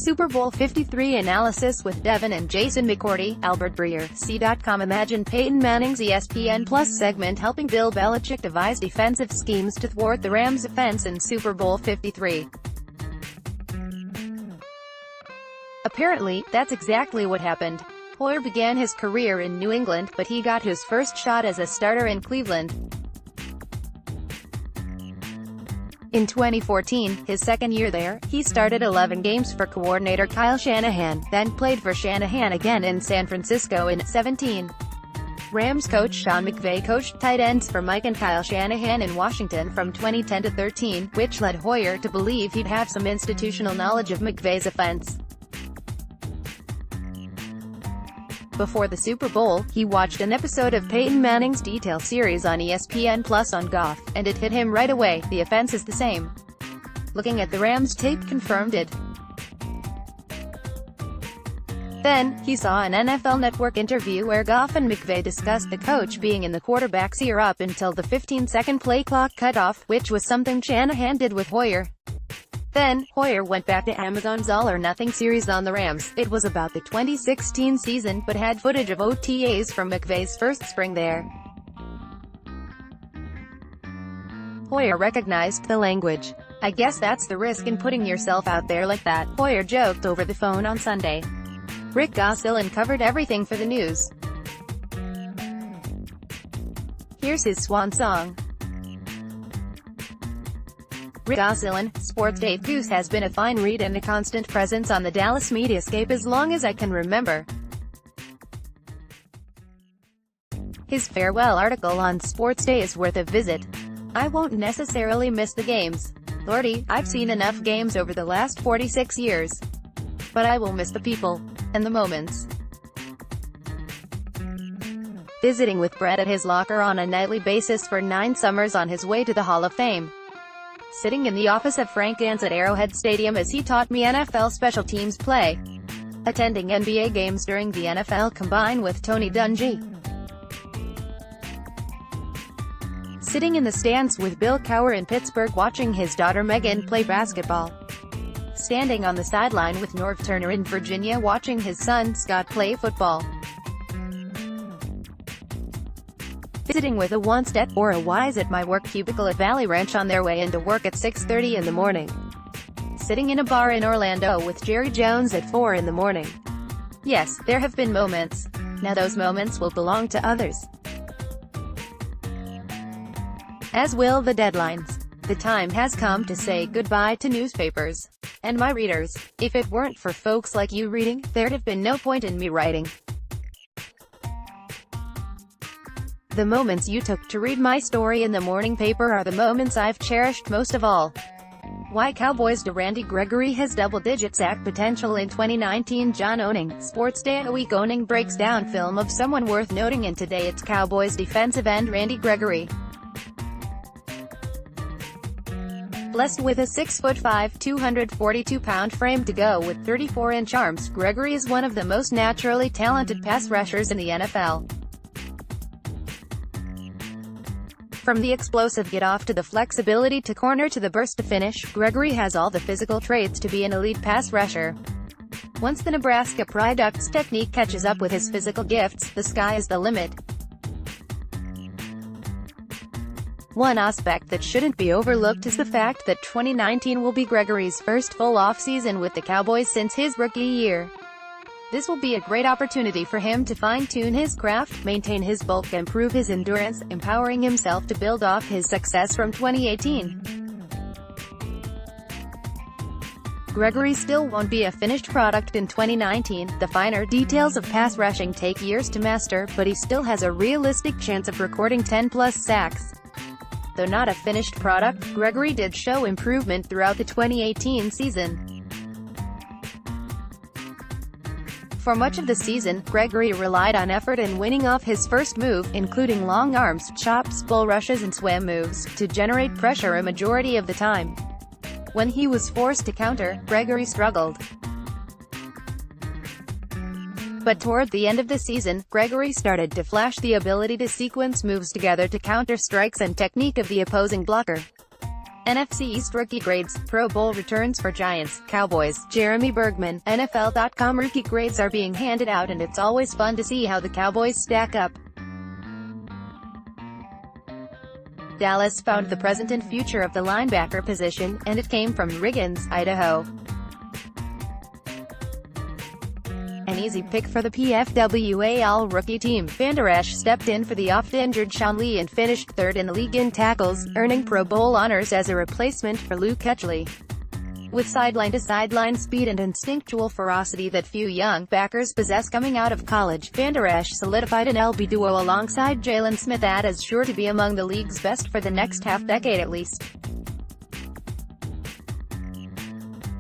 Super Bowl 53 analysis with Devin and Jason McCourty, Albert Breer, SI.comImagine. Peyton Manning's ESPN-Plus segment helping Bill Belichick devise defensive schemes to thwart the Rams' offense in Super Bowl 53. Apparently, that's exactly what happened. Hoyer began his career in New England, but he got his first shot as a starter in Cleveland. In 2014, his second year there, he started 11 games for coordinator Kyle Shanahan, then played for Shanahan again in San Francisco in 2017. Rams coach Sean McVay coached tight ends for Mike and Kyle Shanahan in Washington from 2010 to 2013, which led Hoyer to believe he'd have some institutional knowledge of McVay's offense. Before the Super Bowl, he watched an episode of Peyton Manning's detail series on ESPN-Plus on golf, and it hit him right away: the offense is the same. Looking at the Rams tape confirmed it. Then, he saw an NFL Network interview where Goff and McVay discussed the coach being in the quarterback's ear up until the 15-second play clock cut off, which was something Shanahan did with Hoyer. Then, Hoyer went back to Amazon's All or Nothing series on the Rams. It was about the 2016 season, but had footage of OTAs from McVay's first spring there. Hoyer recognized the language. "I guess that's the risk in putting yourself out there like that," Hoyer joked over the phone on Sunday. Rick Gosselin covered everything for the news. Here's his swan song. Rick Gosselin, Sports Dave Goose has been a fine read and a constant presence on the Dallas mediascape as long as I can remember. His farewell article on Sports Day is worth a visit. "I won't necessarily miss the games. Lordy, I've seen enough games over the last 46 years. But I will miss the people. And the moments." Visiting with Brett at his locker on a nightly basis for 9 summers on his way to the Hall of Fame. Sitting in the office of Frank Gans at Arrowhead Stadium as he taught me NFL special teams play. Attending NBA games during the NFL Combine with Tony Dungy. Sitting in the stands with Bill Cowher in Pittsburgh watching his daughter Megan play basketball. Standing on the sideline with Norv Turner in Virginia watching his son Scott play football. Visiting with a Onstead or a Wise at my work cubicle at Valley Ranch on their way into work at 6:30 in the morning. Sitting in a bar in Orlando with Jerry Jones at 4 in the morning. Yes, there have been moments. Now those moments will belong to others. As will the deadlines. The time has come to say goodbye to newspapers. And my readers. If it weren't for folks like you reading, there'd have been no point in me writing. The moments you took to read my story in the morning paper are the moments I've cherished most of all. Why Cowboys' Randy Gregory has double-digit sack potential in 2019. John Owning, Sports Day a Week. Owning breaks down film of someone worth noting, and today it's Cowboys defensive end Randy Gregory. Blessed with a 6'5", 242-pound frame to go with 34-inch arms, Gregory is one of the most naturally talented pass rushers in the NFL. From the explosive get-off to the flexibility to corner to the burst to finish, Gregory has all the physical traits to be an elite pass rusher. Once the Nebraska product's technique catches up with his physical gifts, the sky is the limit. One aspect that shouldn't be overlooked is the fact that 2019 will be Gregory's first full off-season with the Cowboys since his rookie year. This will be a great opportunity for him to fine-tune his craft, maintain his bulk, and improve his endurance, empowering himself to build off his success from 2018. Gregory still won't be a finished product in 2019. The finer details of pass rushing take years to master, but he still has a realistic chance of recording 10-plus sacks. Though not a finished product, Gregory did show improvement throughout the 2018 season. For much of the season, Gregory relied on effort and winning off his first move, including long arms, chops, bull rushes and swim moves, to generate pressure a majority of the time. When he was forced to counter, Gregory struggled. But toward the end of the season, Gregory started to flash the ability to sequence moves together to counter strikes and technique of the opposing blocker. NFC East rookie grades, Pro Bowl returns for Giants, Cowboys, Jeremy Bergman, NFL.com rookie grades are being handed out and it's always fun to see how the Cowboys stack up. Dallas found the present and future of the linebacker position, and it came from Riggins, Idaho. An easy pick for the PFW All-Rookie team, Van Der Esch stepped in for the oft-injured Sean Lee and finished third in the league in tackles, earning Pro Bowl honors as a replacement for Luke Kuechly. With sideline-to-sideline speed and instinctual ferocity that few young backers possess coming out of college, Van Der Esch solidified an LB duo alongside Jalen Smith that is sure to be among the league's best for the next half-decade at least.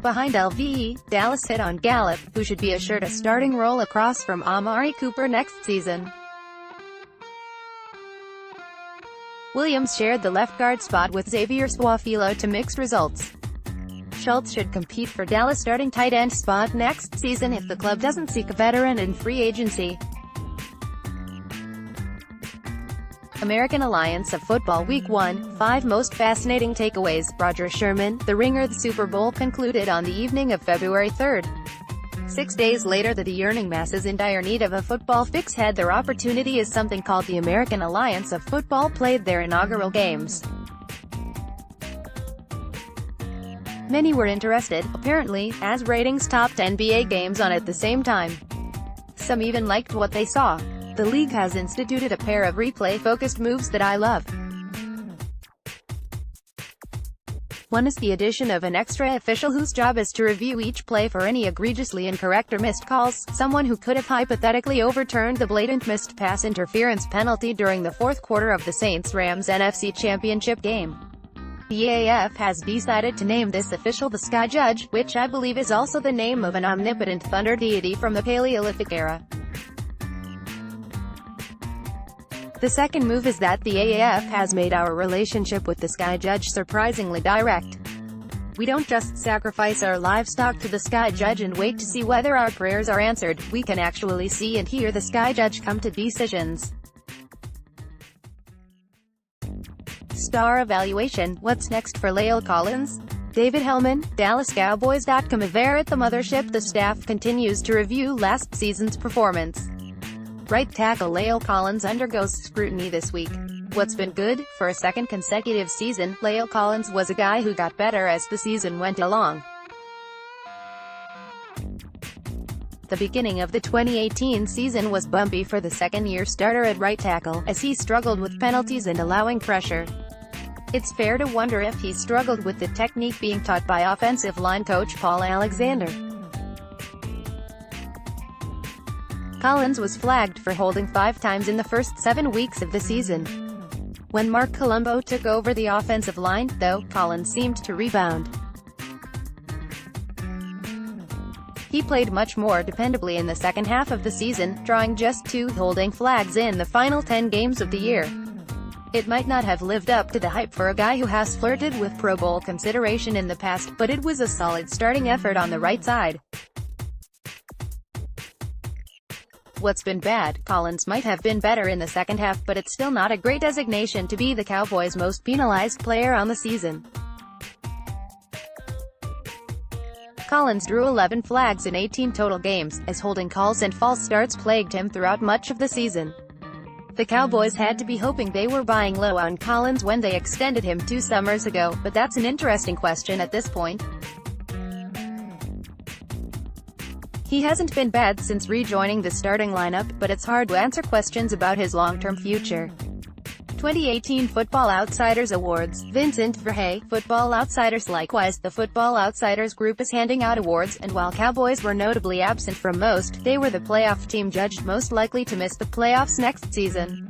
Behind LVE, Dallas hit on Gallup, who should be assured a starting role across from Amari Cooper next season. Williams shared the left guard spot with Xavier Su'a-Filo to mixed results. Schultz should compete for Dallas starting tight end spot next season if the club doesn't seek a veteran in free agency. American Alliance of Football Week 1, 5 Most Fascinating Takeaways, Roger Sherman, The Ringer. The Super Bowl concluded on the evening of February 3rd. 6 days later, the yearning masses in dire need of a football fix had their opportunity as something called the American Alliance of Football played their inaugural games. Many were interested, apparently, as ratings topped NBA games on at the same time. Some even liked what they saw. The league has instituted a pair of replay-focused moves that I love. One is the addition of an extra official whose job is to review each play for any egregiously incorrect or missed calls, someone who could have hypothetically overturned the blatant missed pass interference penalty during the fourth quarter of the Saints-Rams NFC Championship game. The EAF has decided to name this official the Sky Judge, which I believe is also the name of an omnipotent thunder deity from the Paleolithic era. The second move is that the AAF has made our relationship with the Sky Judge surprisingly direct. We don't just sacrifice our livestock to the Sky Judge and wait to see whether our prayers are answered, we can actually see and hear the Sky Judge come to decisions. Star evaluation, what's next for La'el Collins? David Hellman, DallasCowboys.com. Over at the mothership, the staff continues to review last season's performance. Right tackle La'el Collins undergoes scrutiny this week. What's been good? For a second consecutive season, La'el Collins was a guy who got better as the season went along. The beginning of the 2018 season was bumpy for the second-year starter at right tackle, as he struggled with penalties and allowing pressure. It's fair to wonder if he struggled with the technique being taught by offensive line coach Paul Alexander. Collins was flagged for holding 5 times in the first 7 weeks of the season. When Mark Colombo took over the offensive line, though, Collins seemed to rebound. He played much more dependably in the second half of the season, drawing just 2 holding flags in the final 10 games of the year. It might not have lived up to the hype for a guy who has flirted with Pro Bowl consideration in the past, but it was a solid starting effort on the right side. What's been bad? Collins might have been better in the second half, but it's still not a great designation to be the Cowboys' most penalized player on the season. Collins drew 11 flags in 18 total games, as holding calls and false starts plagued him throughout much of the season. The Cowboys had to be hoping they were buying low on Collins when they extended him 2 summers ago, but that's an interesting question at this point. He hasn't been bad since rejoining the starting lineup, but it's hard to answer questions about his long-term future. 2018 Football Outsiders Awards, Vincent Verhey, Football Outsiders. Likewise, the Football Outsiders group is handing out awards, and while Cowboys were notably absent from most, they were the playoff team judged most likely to miss the playoffs next season.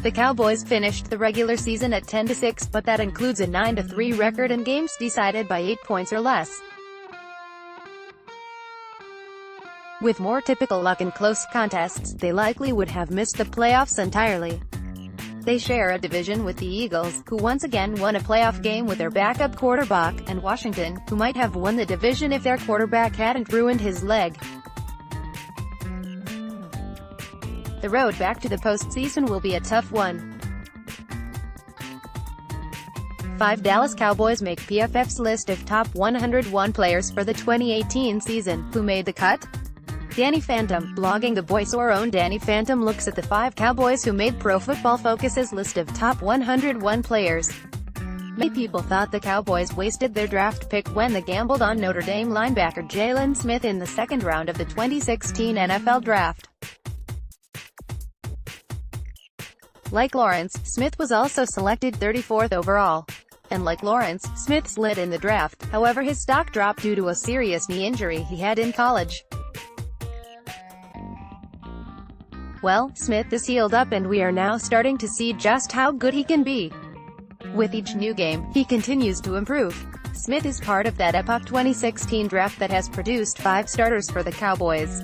The Cowboys finished the regular season at 10-6, but that includes a 9-3 record and games decided by 8 points or less. With more typical luck in close contests, they likely would have missed the playoffs entirely. They share a division with the Eagles, who once again won a playoff game with their backup quarterback, and Washington, who might have won the division if their quarterback hadn't ruined his leg. The road back to the postseason will be a tough one. 5 Dallas Cowboys make PFF's list of top 101 players for the 2018 season. Who made the cut? Danny Phantom, blogging The Voice. Our own Danny Phantom looks at the 5 Cowboys who made Pro Football Focus's list of top 101 players. Many people thought the Cowboys wasted their draft pick when they gambled on Notre Dame linebacker Jalen Smith in the second round of the 2016 NFL Draft. Like Lawrence, Smith was also selected 34th overall. And like Lawrence, Smith slid in the draft, however his stock dropped due to a serious knee injury he had in college. Well, Smith is healed up and we are now starting to see just how good he can be. With each new game, he continues to improve. Smith is part of that epoch 2016 draft that has produced 5 starters for the Cowboys.